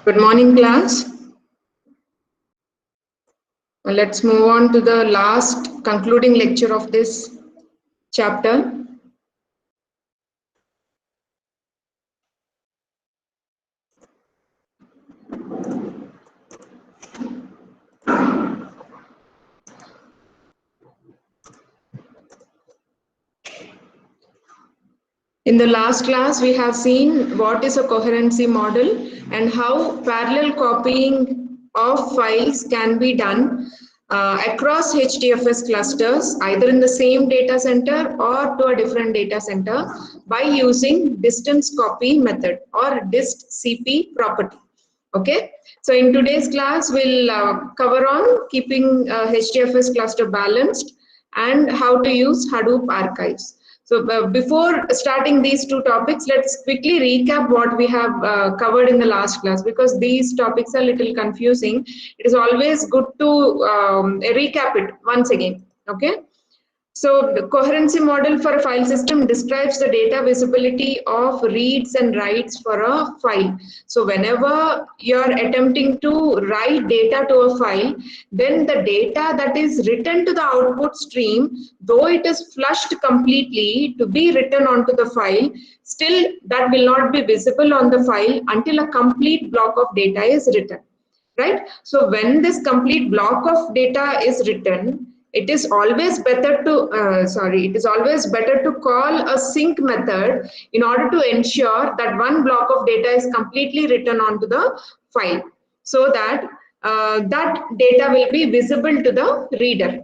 Good morning, class. Let's move on to the last concluding lecture of this chapter. In the last class, we have seen what is a coherency model and how parallel copying of files can be done across HDFS clusters, either in the same data center or to a different data center by using distance copy method or dist-cp property. Okay, so in today's class, we'll cover on keeping HDFS cluster balanced and how to use Hadoop archives. So before starting these two topics, let's quickly recap what we have covered in the last class, because these topics are a little confusing. It is always good to recap it once again. Okay. So the coherency model for a file system describes the data visibility of reads and writes for a file. So whenever you're attempting to write data to a file, then the data that is written to the output stream, though it is flushed completely to be written onto the file, still that will not be visible on the file until a complete block of data is written. Right? So when this complete block of data is written, it is always better to call a sync method in order to ensure that one block of data is completely written onto the file, so that that data will be visible to the reader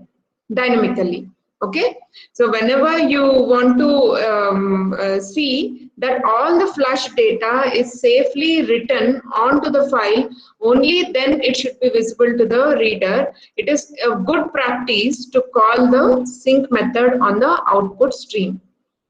dynamically. Okay, so whenever you want to see that all the flush data is safely written onto the file, only then it should be visible to the reader. It is a good practice to call the sync method on the output stream.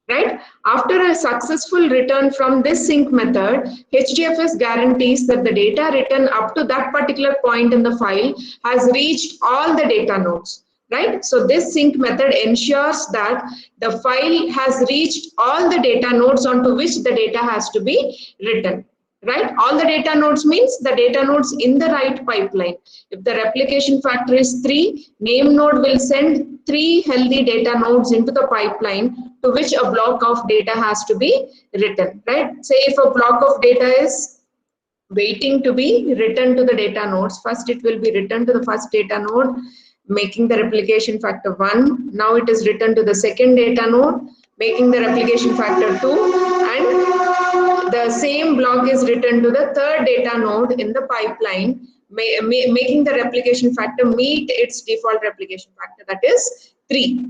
Right? After a successful return from this sync method, HDFS guarantees that the data written up to that particular point in the file has reached all the data nodes. Right? So this sync method ensures that the file has reached all the data nodes onto which the data has to be written. Right? All the data nodes means the data nodes in the right pipeline. If the replication factor is 3, name node will send 3 healthy data nodes into the pipeline to which a block of data has to be written. Right? Say if a block of data is waiting to be written to the data nodes, first it will be written to the first data node, making the replication factor 1. Now it is written to the second data node, making the replication factor 2, and the same block is written to the third data node in the pipeline, making the replication factor meet its default replication factor, that is 3.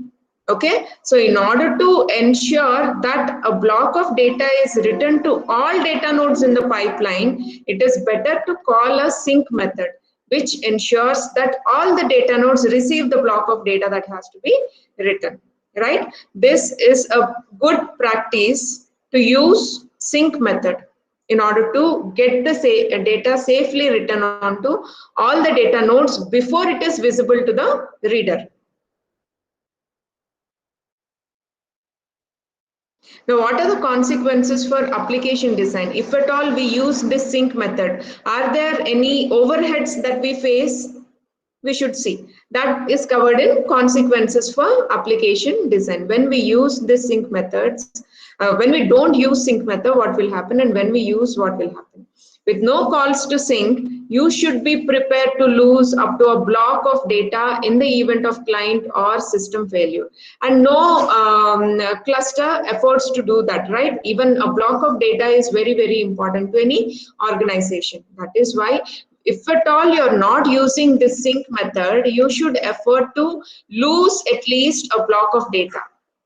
Okay, so in order to ensure that a block of data is written to all data nodes in the pipeline, it is better to call a sync method, which ensures that all the data nodes receive the block of data that has to be written. Right? This is a good practice to use sync method in order to get the data safely written onto all the data nodes before it is visible to the reader. Now, what are the consequences for application design? If at all we use this sync method, are there any overheads that we face? We should see. That is covered in consequences for application design. When we use this sync methods, when we don't use sync method, what will happen, and when we use, what will happen? With no calls to sync, you should be prepared to lose up to a block of data in the event of client or system failure. And no cluster efforts to do that, right? Even a block of data is very, very important to any organization. That is why if at all you're not using this sync method, you should effort to lose at least a block of data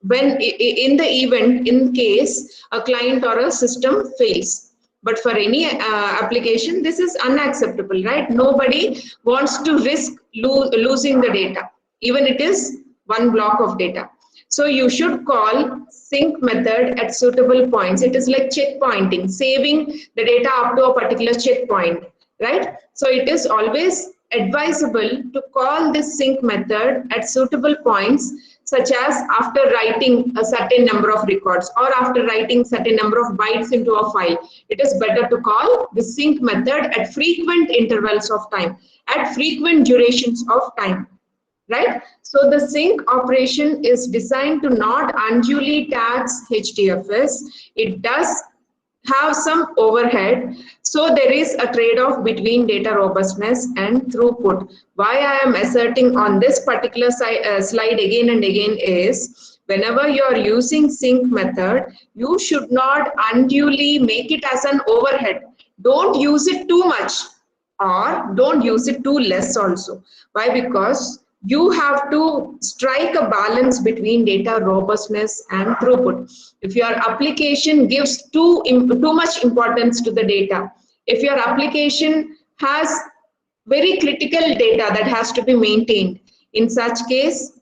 when in the event, in case a client or a system fails. But for any application, this is unacceptable, right? Nobody wants to risk losing the data, even it is one block of data. So you should call sync method at suitable points. It is like checkpointing, saving the data up to a particular checkpoint, right? So it is always advisable to call this sync method at suitable points such as after writing a certain number of records or after writing certain number of bytes into a file, it is better to call the sync method at frequent intervals of time, at frequent durations of time, right? So the sync operation is designed to not unduly tax HDFS. It does have some overhead, so there is a trade-off between data robustness and throughput. Why I am asserting on this particular slide again and again is, whenever you are using sync method, you should not unduly make it as an overhead. Don't use it too much or don't use it too less also. Why? Because you have to strike a balance between data robustness and throughput. If your application gives too much importance to the data, if your application has very critical data that has to be maintained, in such case,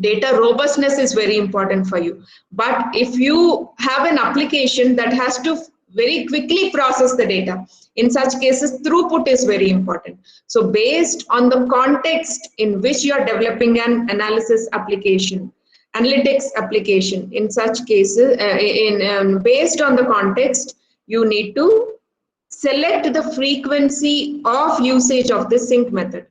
data robustness is very important for you. But if you have an application that has to very quickly process the data, in such cases, throughput is very important. So based on the context in which you are developing an analysis application, analytics application, in such cases, based on the context, you need to select the frequency of usage of the sync method.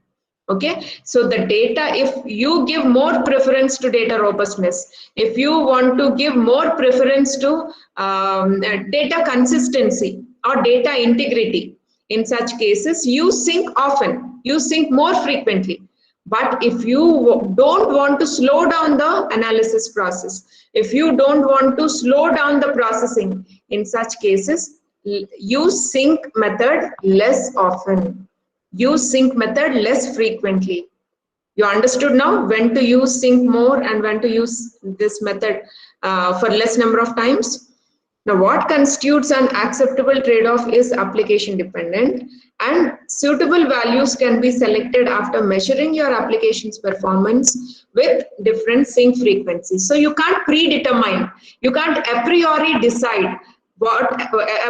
Okay, so the data, if you give more preference to data robustness, if you want to give more preference to data consistency or data integrity, in such cases, you sync often, you sync more frequently. But if you don't want to slow down the analysis process, if you don't want to slow down the processing, in such cases, use sync method less often. Use sync method less frequently. You understood now when to use sync more and when to use this method for less number of times. Now, what constitutes an acceptable trade-off is application dependent, and suitable values can be selected after measuring your application's performance with different sync frequencies. So you can't predetermine, you can't a priori decide what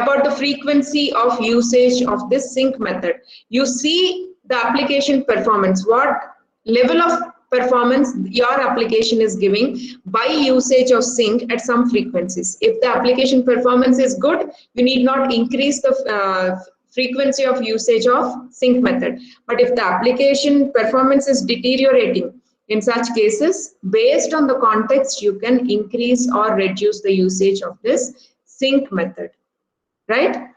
about the frequency of usage of this sync method. You see the application performance, what level of performance your application is giving by usage of sync at some frequencies. If the application performance is good, you need not increase the frequency of usage of sync method. But if the application performance is deteriorating, in such cases, based on the context, you can increase or reduce the usage of this sync method, right?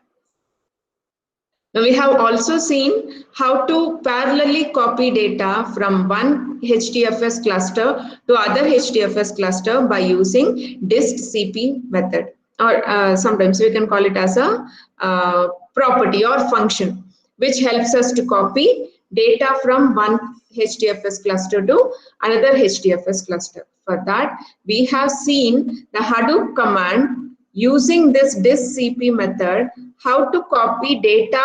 Now we have also seen how to parallelly copy data from one HDFS cluster to other HDFS cluster by using dist-cp method, or sometimes we can call it as a property or function, which helps us to copy data from one HDFS cluster to another HDFS cluster. For that, we have seen the Hadoop command using this dist-cp method, how to copy data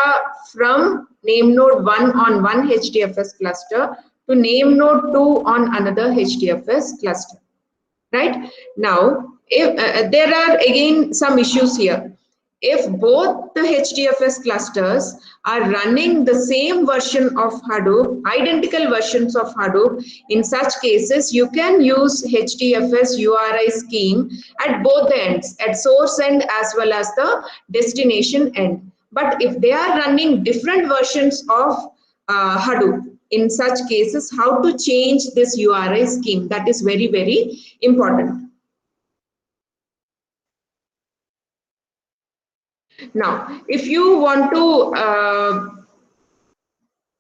from name node 1 on one HDFS cluster to name node 2 on another HDFS cluster, right? Now, if there are again some issues here. If both the HDFS clusters are running the same version of Hadoop, identical versions of Hadoop, in such cases, you can use HDFS URI scheme at both the ends, at source end as well as the destination end. But if they are running different versions of Hadoop, in such cases, how to change this URI scheme, that is very, very important. Now, if you want to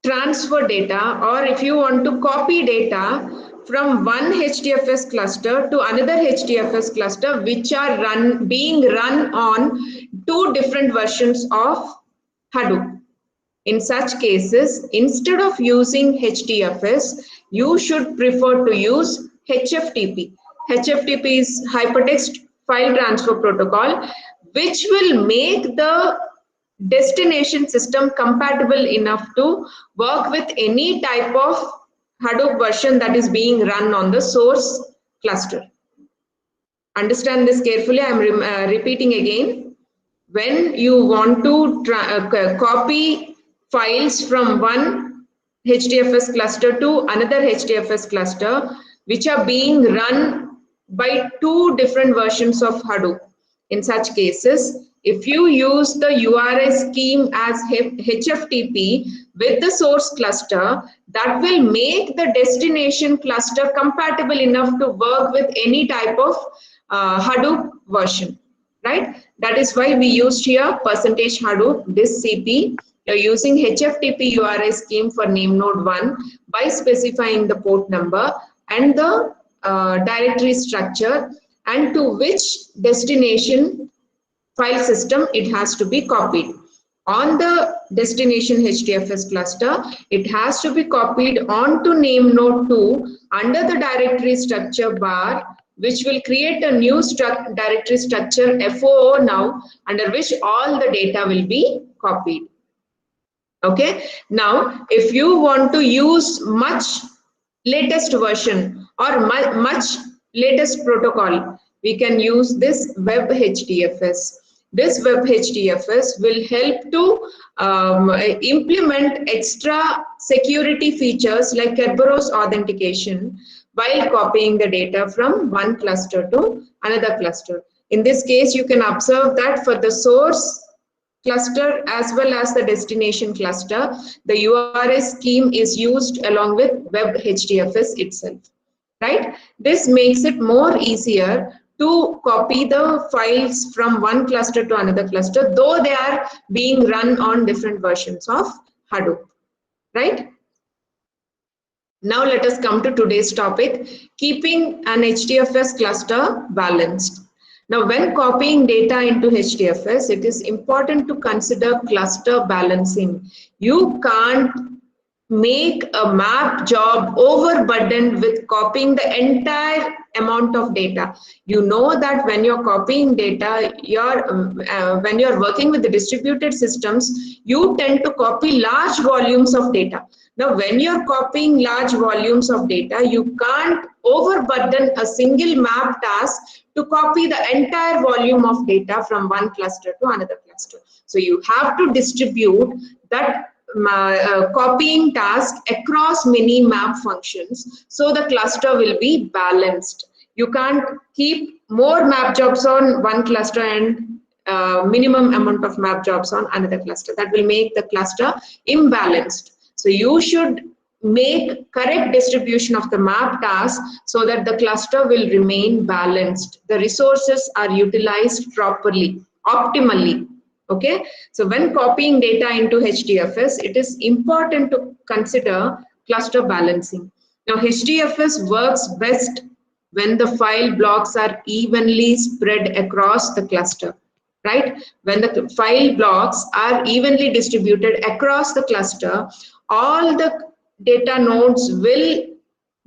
transfer data, or if you want to copy data from one HDFS cluster to another HDFS cluster, which are being run on two different versions of Hadoop. In such cases, instead of using HDFS, you should prefer to use HFTP. HFTP is Hypertext File Transfer Protocol, which will make the destination system compatible enough to work with any type of Hadoop version that is being run on the source cluster. Understand this carefully. I am repeating again. When you want to copy files from one HDFS cluster to another HDFS cluster, which are being run by two different versions of Hadoop. In such cases, if you use the URI scheme as HFTP with the source cluster, that will make the destination cluster compatible enough to work with any type of Hadoop version, right? That is why we used here percentage Hadoop, this CP. You're using HFTP URI scheme for name node 1 by specifying the port number and the directory structure and to which destination file system it has to be copied. On the destination HDFS cluster, it has to be copied onto name node 2 under the directory structure bar, which will create a new directory structure FOO now, under which all the data will be copied. Okay, now if you want to use much latest version or much latest protocol, we can use this web HDFS. This web HDFS will help to implement extra security features like Kerberos authentication while copying the data from one cluster to another cluster. In this case, you can observe that for the source cluster as well as the destination cluster, the URI scheme is used along with web HDFS itself, right? This makes it more easier to copy the files from one cluster to another cluster, though they are being run on different versions of Hadoop, right? Now let us come to today's topic, keeping an HDFS cluster balanced. Now, when copying data into HDFS, it is important to consider cluster balancing. You can't make a map job overburdened with copying the entire amount of data. You know that when you're copying data, when you're working with the distributed systems, you tend to copy large volumes of data. Now, when you're copying large volumes of data, you can't overburden a single map task to copy the entire volume of data from one cluster to another cluster. So you have to distribute that copying task across many map functions so the cluster will be balanced. You can't keep more map jobs on one cluster and minimum amount of map jobs on another cluster. That will make the cluster imbalanced. So you should make correct distribution of the map task so that the cluster will remain balanced. The resources are utilized properly, optimally. Okay, so when copying data into HDFS, it is important to consider cluster balancing. Now, HDFS works best when the file blocks are evenly spread across the cluster, right? When the file blocks are evenly distributed across the cluster, all the data nodes will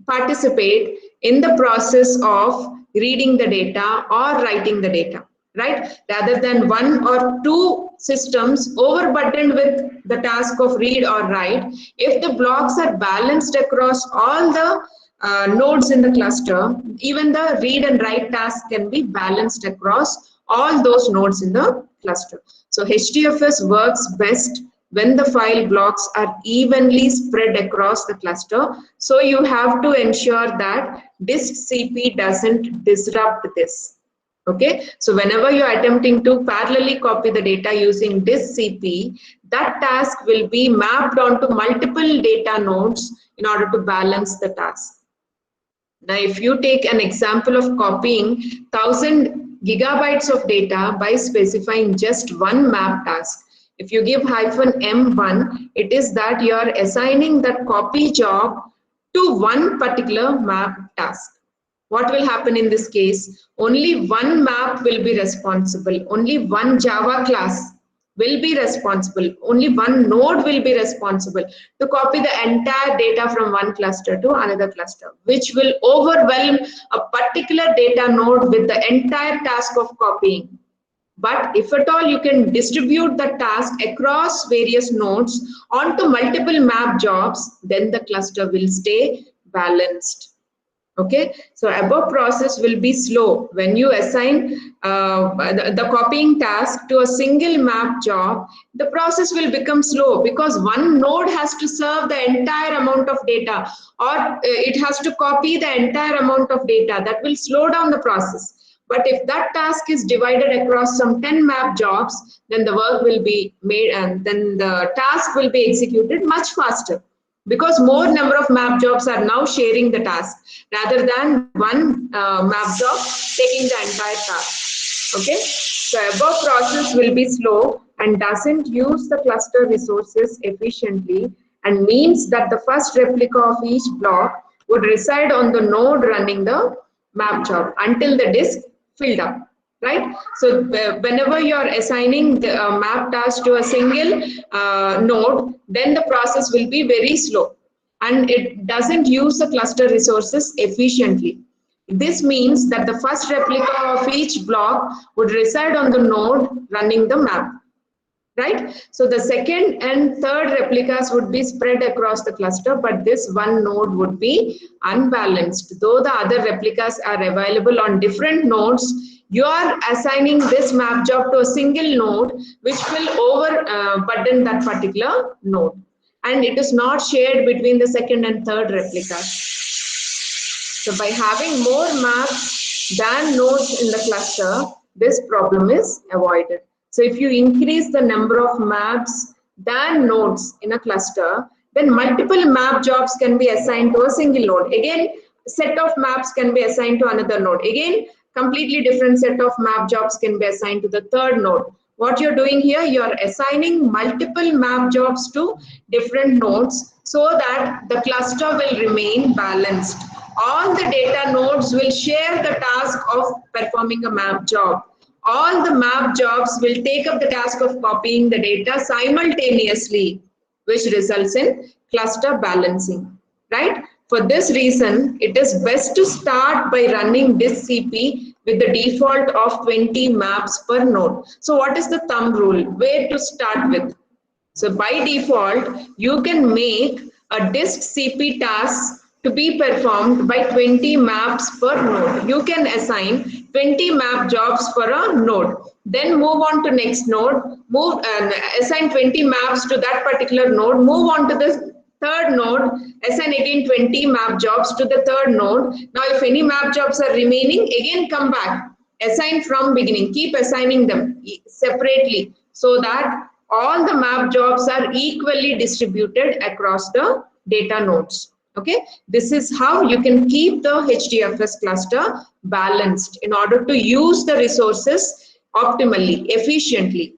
participate in the process of reading the data or writing the data, right? Rather than one or two systems overburdened with the task of read or write, if the blocks are balanced across all the nodes in the cluster, even the read and write task can be balanced across all those nodes in the cluster. So HDFS works best when the file blocks are evenly spread across the cluster. So you have to ensure that disk CP doesn't disrupt this. Okay, so whenever you are attempting to parallelly copy the data using disk CP, that task will be mapped onto multiple data nodes in order to balance the task. Now, if you take an example of copying 1000 gigabytes of data by specifying just one map task, if you give -M1, it is that you are assigning that copy job to one particular map task. What will happen in this case? Only one map will be responsible. Only one Java class will be responsible. Only one node will be responsible to copy the entire data from one cluster to another cluster, which will overwhelm a particular data node with the entire task of copying. But if at all you can distribute the task across various nodes onto multiple map jobs, then the cluster will stay balanced. Okay, so above process will be slow. When you assign the copying task to a single map job, the process will become slow because one node has to serve the entire amount of data, or it has to copy the entire amount of data. That will slow down the process. But if that task is divided across some 10 map jobs, then the work will be made and then the task will be executed much faster, because more number of map jobs are now sharing the task rather than one map job taking the entire task. Okay, so above process will be slow and doesn't use the cluster resources efficiently, and means that the first replica of each block would reside on the node running the map job until the disk filled up, right? So whenever you're assigning the map task to a single node, then the process will be very slow and it doesn't use the cluster resources efficiently. This means that the first replica of each block would reside on the node running the map, right? So the second and third replicas would be spread across the cluster, but this one node would be unbalanced. Though the other replicas are available on different nodes, you are assigning this map job to a single node, which will overburden that particular node. And it is not shared between the second and third replicas. So by having more maps than nodes in the cluster, this problem is avoided. So if you increase the number of maps than nodes in a cluster, then multiple map jobs can be assigned to a single node. Again, set of maps can be assigned to another node. Again, completely different set of map jobs can be assigned to the third node. What you're doing here, you're assigning multiple map jobs to different nodes so that the cluster will remain balanced. All the data nodes will share the task of performing a map job. All the map jobs will take up the task of copying the data simultaneously, which results in cluster balancing, right? For this reason, it is best to start by running disk CP with the default of 20 maps per node. So what is the thumb rule? Where to start with? So by default, you can make a disk CP task to be performed by 20 maps per node. You can assign 20 map jobs for a node. Then move on to next node, move and assign 20 maps to that particular node, move on to the third node, assign again 20 map jobs to the third node. Now if any map jobs are remaining, again come back, assign from beginning, keep assigning them separately so that all the map jobs are equally distributed across the data nodes. Okay, this is how you can keep the HDFS cluster balanced in order to use the resources optimally, efficiently.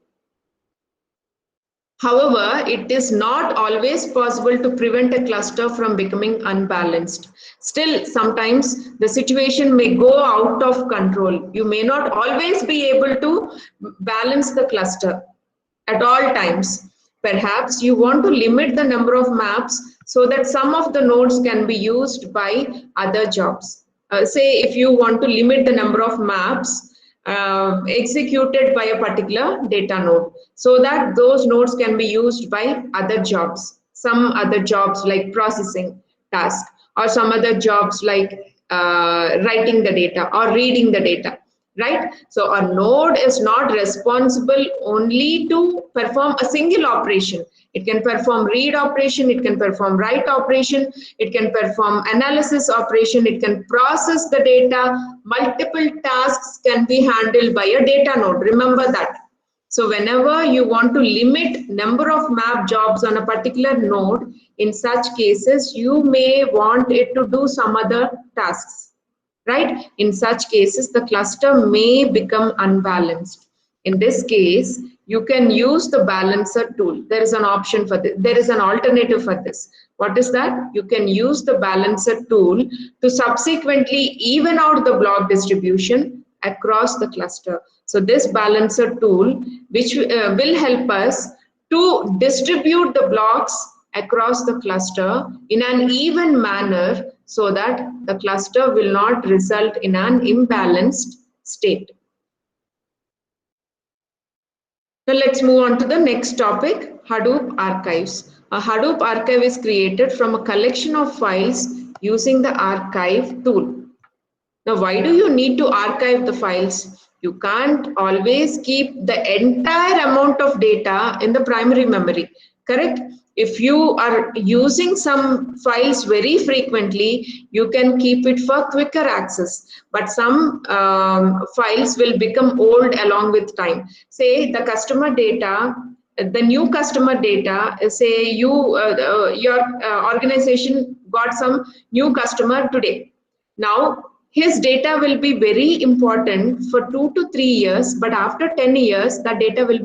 However, it is not always possible to prevent a cluster from becoming unbalanced. Still, sometimes the situation may go out of control. You may not always be able to balance the cluster at all times. Perhaps you want to limit the number of maps so that some of the nodes can be used by other jobs. Say if you want to limit the number of maps executed by a particular data node so that those nodes can be used by other jobs, some other jobs like processing task, or some other jobs like writing the data or reading the data, right? So a node is not responsible only to perform a single operation. It can perform read operation, it can perform write operation, it can perform analysis operation, it can process the data. Multiple tasks can be handled by a data node. Remember that. So whenever you want to limit number of map jobs on a particular node, in such cases, you may want it to do some other tasks, right? In such cases, the cluster may become unbalanced. In this case, you can use the balancer tool. There is an option for this. There is an alternative for this. What is that? You can use the balancer tool to subsequently even out the block distribution across the cluster. So this balancer tool, which will help us to distribute the blocks across the cluster in an even manner so that the cluster will not result in an imbalanced state. Now let's move on to the next topic, Hadoop archives. A Hadoop archive is created from a collection of files using the archive tool. Now, why do you need to archive the files? You can't always keep the entire amount of data in the primary memory, correct? If you are using some files very frequently, you can keep it for quicker access. But some files will become old along with time. Say the customer data, the new customer data, say your organization got some new customer today. Now, his data will be very important for 2 to 3 years, but after 10 years, the data will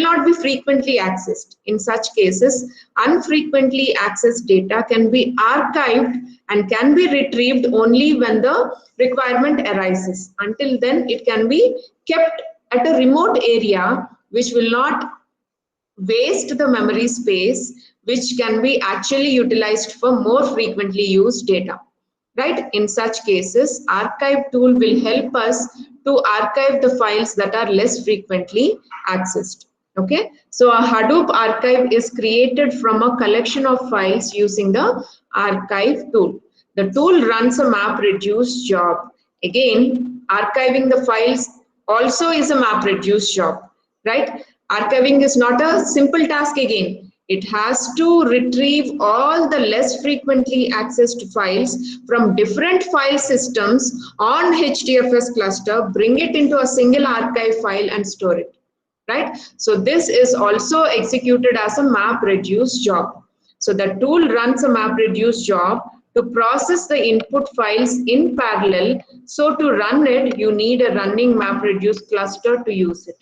not be frequently accessed. In such cases, unfrequently accessed data can be archived and can be retrieved only when the requirement arises. Until then, it can be kept at a remote area which will not waste the memory space, which can be actually utilized for more frequently used data. Right? In such cases, archive tool will help us to archive the files that are less frequently accessed. Okay, so a Hadoop archive is created from a collection of files using the archive tool. The tool runs a MapReduce job. Again, archiving the files also is a MapReduce job, right? Archiving is not a simple task again. It has to retrieve all the less frequently accessed files from different file systems on HDFS cluster, bring it into a single archive file and store it, right? So this is also executed as a MapReduce job. So the tool runs a MapReduce job to process the input files in parallel. So to run it, you need a running MapReduce cluster to use it.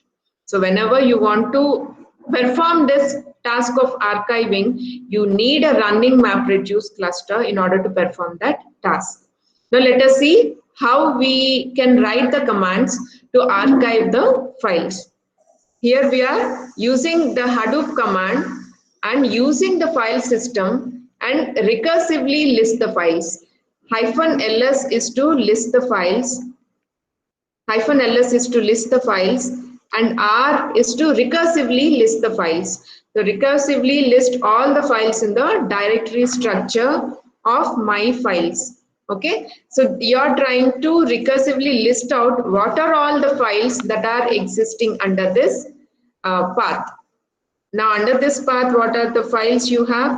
So whenever you want to perform this task of archiving, you need a running MapReduce cluster in order to perform that task. Now let us see how we can write the commands to archive the files. Here we are using the Hadoop command and using the file system and recursively list the files. -ls is to list the files. -ls is to list the files, and R is to recursively list the files. So recursively list all the files in the directory structure of my files. Okay, so you're trying to recursively list out what are all the files that are existing under this path. Now under this path, what are the files you have?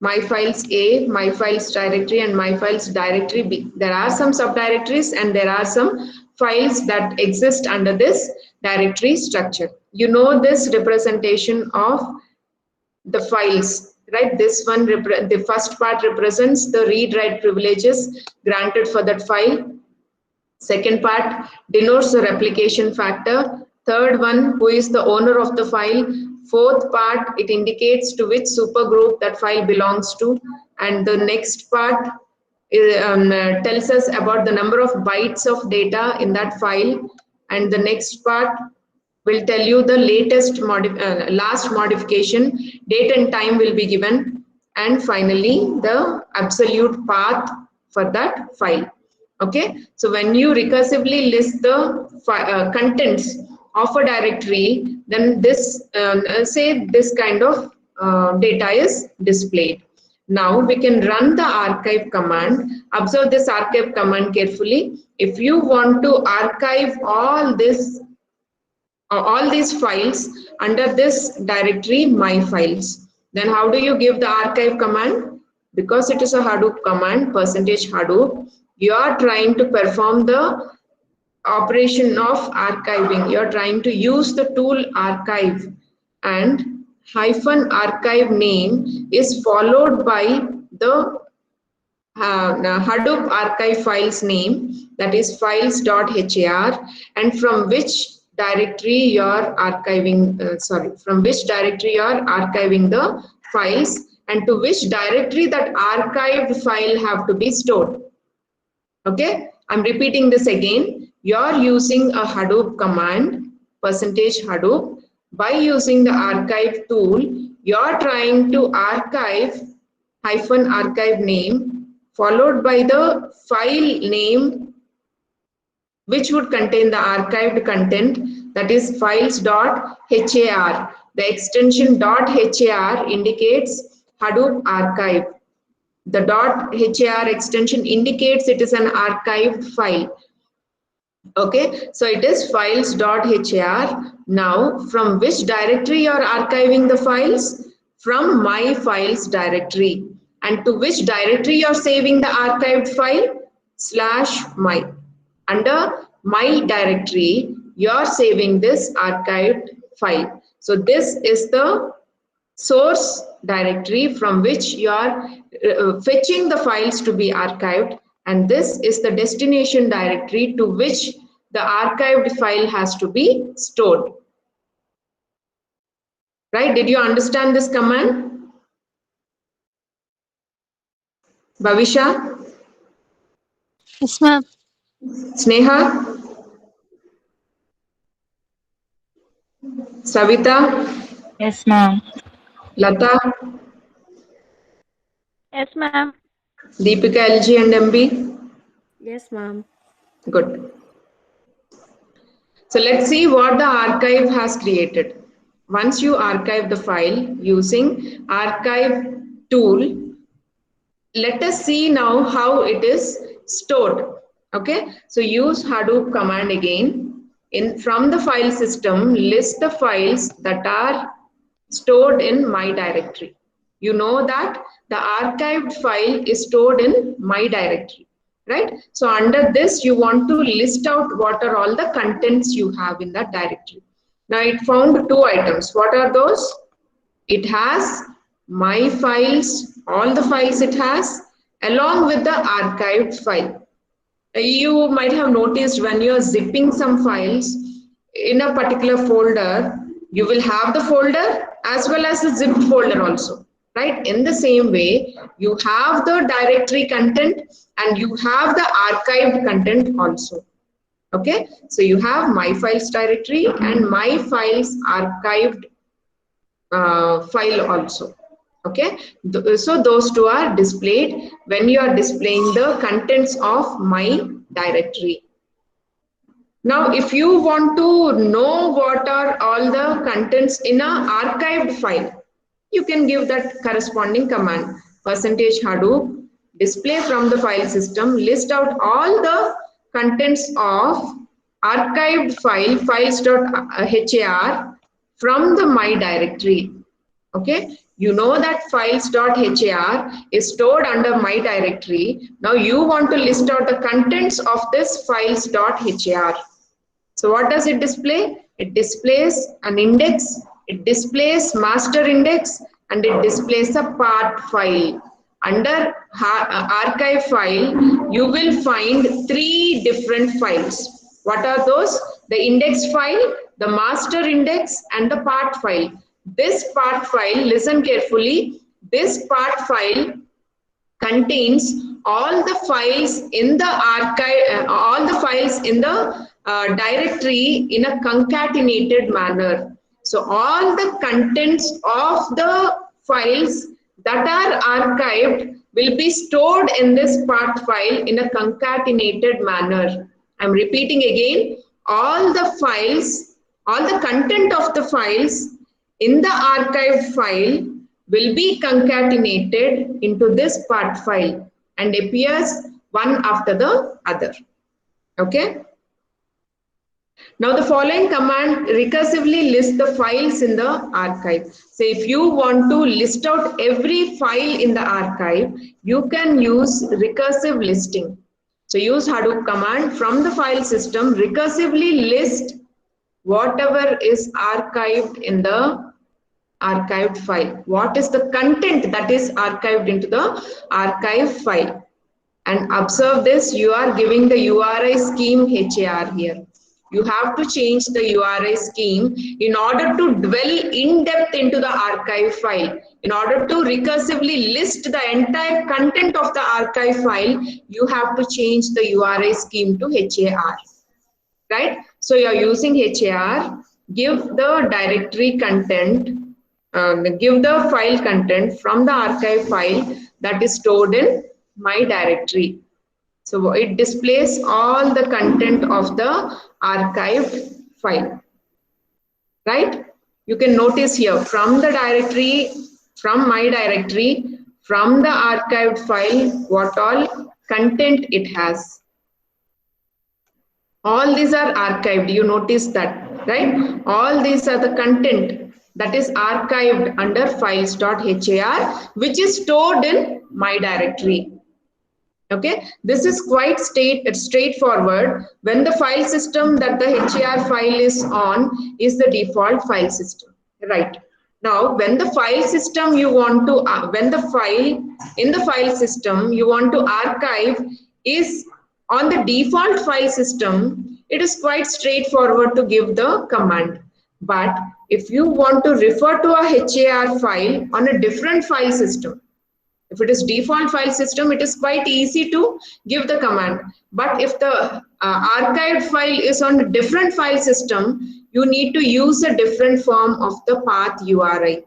My files A, my files directory, and my files directory B. There are some subdirectories and there are some files that exist under this directory structure. You know this representation of the files, right? This one, the first part represents the read-write privileges granted for that file. Second part denotes the replication factor. Third one, who is the owner of the file. Fourth part, it indicates to which supergroup that file belongs to. And the next part tells us about the number of bytes of data in that file. And the next part will tell you the latest last modification, date and time will be given. And finally, the absolute path for that file. Okay, so when you recursively list the contents of a directory, then this say this kind of data is displayed. Now we can run the archive command. Observe this archive command carefully. If you want to archive all these files under this directory, my files, then how do you give the archive command? Because it is a Hadoop command, %Hadoop, you are trying to perform the operation of archiving. You are trying to use the tool archive, and -archive name is followed by the Hadoop archive files name, that is files.har, and from which directory you are archiving, from which directory you are archiving the files, and to which directory that archived file have to be stored. Okay, I'm repeating this again. You're using a Hadoop command, %Hadoop. By using the archive tool, you're trying to archive -archive name followed by the file name, which would contain the archived content, that is files.har. The extension .har indicates Hadoop archive. The .har extension indicates it is an archived file. Okay, so it is files.har. Now, from which directory you are archiving the files? From my files directory. And to which directory you are saving the archived file? /my. Under my directory, you are saving this archived file. So this is the source directory from which you are fetching the files to be archived, and this is the destination directory to which the archived file has to be stored. Right? Did you understand this command? Bhavisha? Yes, ma'am. Sneha? Savita? Yes, ma'am. Lata? Yes, ma'am. Deepika, LG and MB? Yes, ma'am. Good. So let's see what the archive has created. Once you archive the file using archive tool, let us see now how it is stored. Okay, so use Hadoop command again. From the file system, list the files that are stored in my directory. You know that the archived file is stored in my directory, right? So under this, you want to list out what are all the contents you have in that directory. Now it found two items. What are those? It has my files, all the files it has, along with the archived file. You might have noticed when you're zipping some files in a particular folder, you will have the folder as well as the zipped folder also, right? In the same way, you have the directory content and you have the archived content also. Okay, so you have my files directory and my files archived file also. Okay, so those two are displayed when you are displaying the contents of my directory. Now, if you want to know what are all the contents in a archived file, you can give that corresponding command. %Hadoop display from the file system, list out all the contents of archived file files.har from the my directory. Okay, you know that files.har is stored under my directory. Now you want to list out the contents of this files.har. So what does it display? It displays an index, it displays master index, and it displays a part file. Under archive file, you will find three different files. What are those? The index file, the master index, and the part file. This part file, listen carefully, this part file contains all the files in the archive, all the files in the directory in a concatenated manner. So all the contents of the files that are archived will be stored in this part file in a concatenated manner. I'm repeating again, all the files, all the content of the files in the archived file will be concatenated into this part file and appears one after the other. Okay. Now the following command recursively lists the files in the archive. So if you want to list out every file in the archive, you can use recursive listing. So use Hadoop command from the file system, recursively list whatever is archived in the archived file. What is the content that is archived into the archive file? And observe this, you are giving the URI scheme HAR here. You have to change the URI scheme in order to dwell in depth into the archive file. In order to recursively list the entire content of the archive file, you have to change the URI scheme to HAR. Right? So you are using HAR, give the directory content, give the file content from the archive file that is stored in my directory. So it displays all the content of the archived file. Right? You can notice here from the directory, from my directory, from the archived file what all content it has. All these are archived, you notice that, right? All these are the content that is archived under files.har, which is stored in my directory. Okay, this is quite straightforward when the file system that the HAR file is on is the default file system, right? Now, when the file system you want to, when the file in the file system you want to archive is on the default file system, it is quite straightforward to give the command. But if you want to refer to a HAR file on a different file system, if it is default file system, it is quite easy to give the command. But if the archived file is on a different file system, you need to use a different form of the path URI.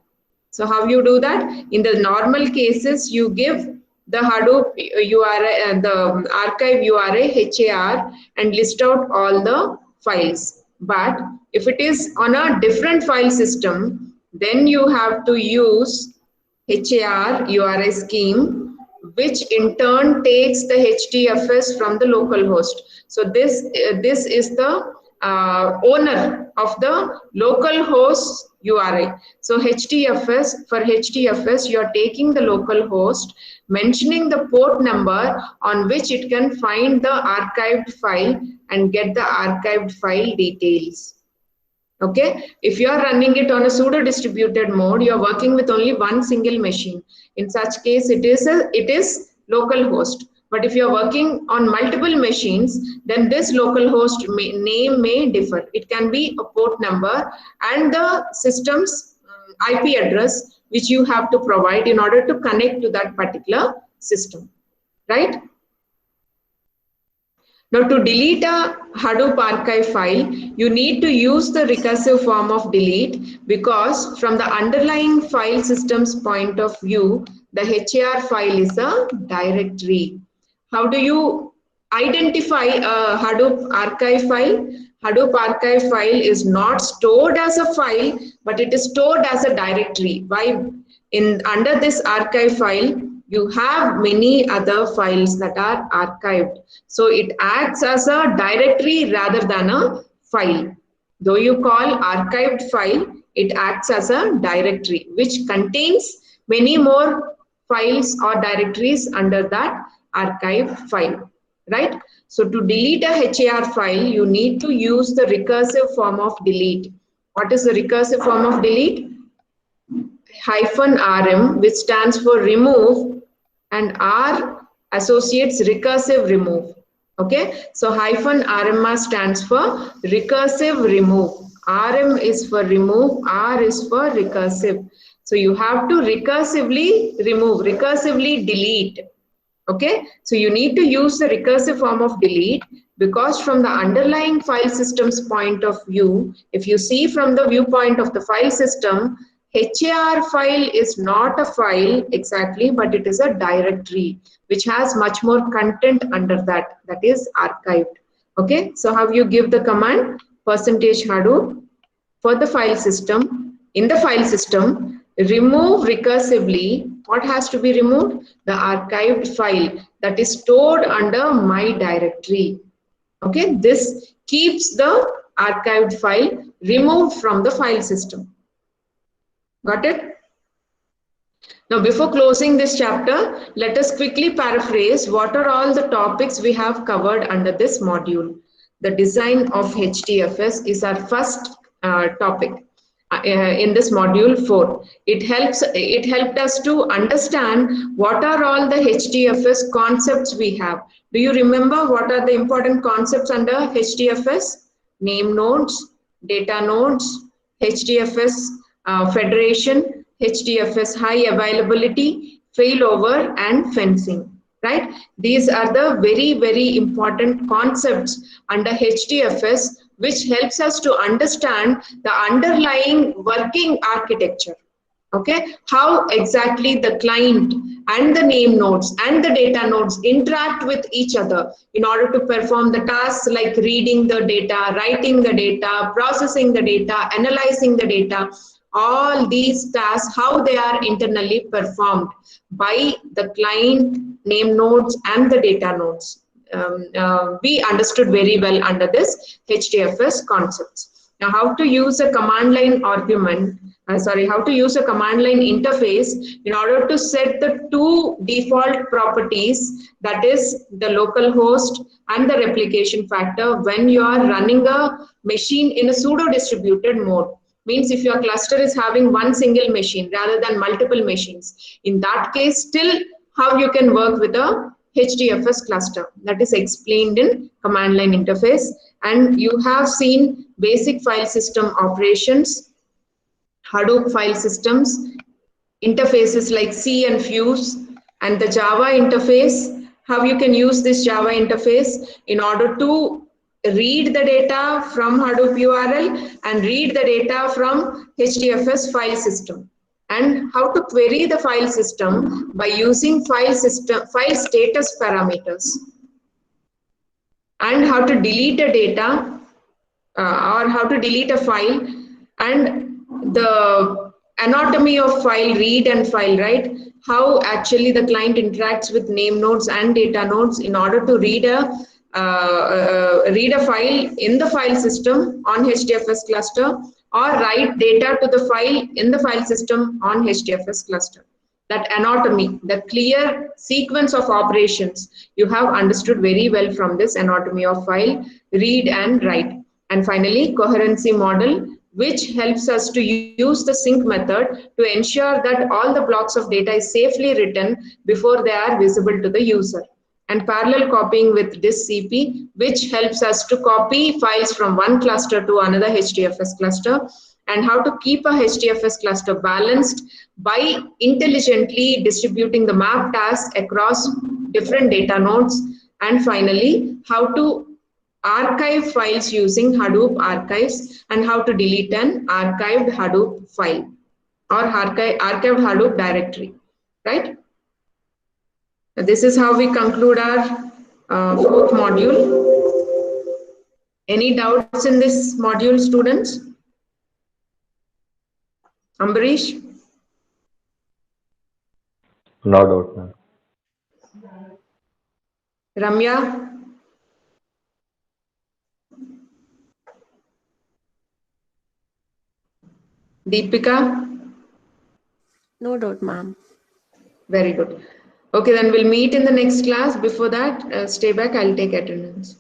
So how you do that? In the normal cases, you give the Hadoop URI, the archive URI HAR, and list out all the files. But if it is on a different file system, then you have to use HAR URI scheme, which in turn takes the HDFS from the local host. So this is the owner of the local host URI. So HDFS, for HDFS, you are taking the local host, mentioning the port number on which it can find the archived file and get the archived file details. Okay, if you are running it on a pseudo distributed mode, you are working with only one single machine. In such case, it is local host. But if you are working on multiple machines, then this local host name may differ. It can be a port number and the system's IP address, which you have to provide in order to connect to that particular system, right? Now, to delete a Hadoop archive file, you need to use the recursive form of delete, because from the underlying file system's point of view, the HAR file is a directory. How do you identify a Hadoop archive file? Hadoop archive file is not stored as a file, but it is stored as a directory. Why? Under this archive file, you have many other files that are archived. So it acts as a directory rather than a file. Though you call archived file, it acts as a directory which contains many more files or directories under that archived file, right? So to delete a HAR file, you need to use the recursive form of delete. What is the recursive form of delete? -rm, which stands for remove, and R associates recursive remove. Okay, so -rm stands for recursive remove. RM is for remove, R is for recursive. So you have to recursively remove, recursively delete. Okay, so you need to use the recursive form of delete, because from the underlying file system's point of view, if you see from the viewpoint of the file system, HAR file is not a file exactly, but it is a directory which has much more content under that is archived. Okay, so how you give the command %hadoop for the file system. In the file system, remove recursively. What has to be removed? The archived file that is stored under my directory. Okay, this keeps the archived file removed from the file system. Got it? Now, before closing this chapter, let us quickly paraphrase what are all the topics we have covered under this module. The design of HDFS is our first topic in this module 4. It helped us to understand what are all the HDFS concepts we have. Do you remember what are the important concepts under HDFS? Name nodes, data nodes, HDFS federation, HDFS high availability, failover, and fencing, right? These are the very, very important concepts under HDFS, which helps us to understand the underlying working architecture. Okay, how exactly the client and the name nodes and the data nodes interact with each other in order to perform the tasks like reading the data, writing the data, processing the data, analyzing the data. all these tasks, how they are internally performed by the client name nodes and the data nodes. We understood very well under this HDFS concepts. Now, how to use a command line argument, how to use a command line interface in order to set the two default properties, that is the local host and the replication factor when you are running a machine in a pseudo distributed mode. Means if your cluster is having one single machine rather than multiple machines, in that case, still how you can work with a HDFS cluster, that is explained in command line interface. And you have seen basic file system operations, Hadoop file systems, interfaces like C and Fuse, and the Java interface, how you can use this Java interface in order to read the data from Hadoop URL and read the data from HDFS file system, and how to query the file system by using file status parameters, and how to delete the data or how to delete a file, and the anatomy of file read and file write, how actually the client interacts with name nodes and data nodes in order to read a file in the file system on HDFS cluster, or write data to the file in the file system on HDFS cluster. That anatomy, the clear sequence of operations, you have understood very well from this anatomy of file read and write. And finally, coherency model, which helps us to use the sync method to ensure that all the blocks of data is safely written before they are visible to the user. And parallel copying with DISC-CP, which helps us to copy files from one cluster to another HDFS cluster, and how to keep a HDFS cluster balanced by intelligently distributing the map tasks across different data nodes. And finally, how to archive files using Hadoop archives, and how to delete an archived Hadoop file or archived Hadoop directory, right? This is how we conclude our fourth module. Any doubts in this module, students? Ambarish? No doubt, ma'am. Ramya? Deepika? No doubt, ma'am. Very good. Okay, then we'll meet in the next class. Before that, stay back, I'll take attendance.